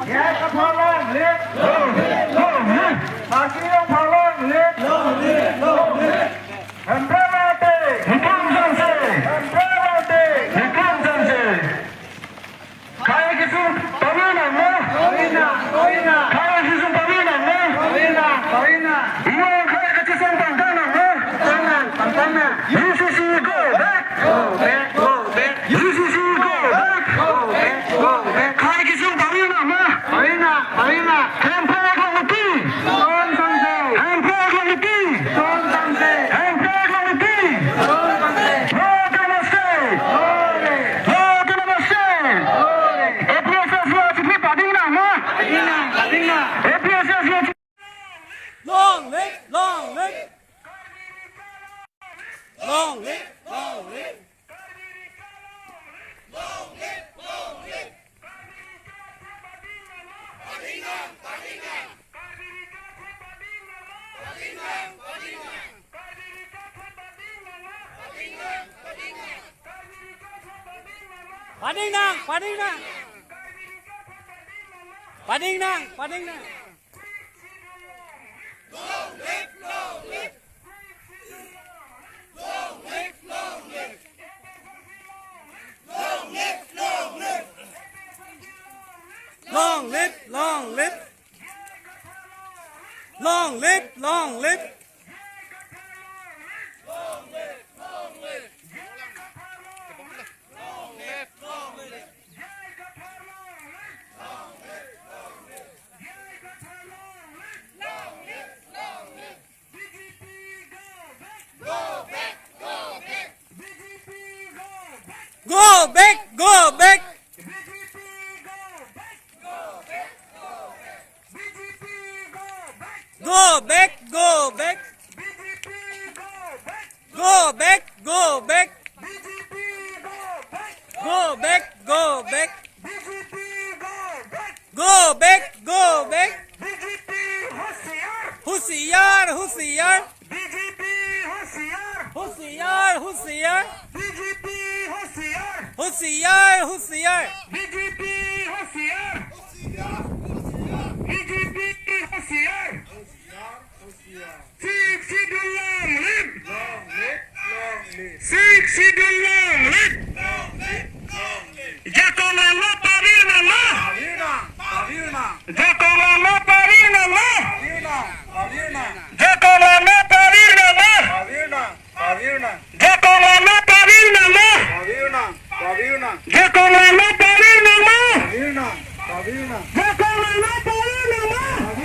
Nhạc các thao long liệt. Bà kia ông thao long liệt. Hầm ra ba tê. Hầm ra ba tê. Kaya kisun pamina mo. Kaya kisun pamina mo. Iyo kaya kisun pantana mo. Pantana. UCC go back. UCC go back. Kaya kisun pamina mo. Hampa Glamati. Hampa Glamati. Hampa Glamati. Lord Namaste. Lord Namaste. APSS University Padina mo. APSS University. Long live, long live. Long live, long live. Pading nang. Long live, long live. Long live, long live. Long live, long live. Long live, long live. Long live, long live. Go back, go back. Go back, go back. Go back, go back. Go back, go back. Go back, go back. Hoshiyar Hoshiyar Hoshiyar Hoshiyar Hoshiyar Hoshiyar BJP Hoshiyar BJP Hoshiyar Six Sidon long live. Six Sidon long live. Jacolano Pavina ma. Jacolano Pavina ma. Jacolano Pavina ma. Jacolano Pavina ma. Jacolano Pavina ma. Jacolano Pavina ma.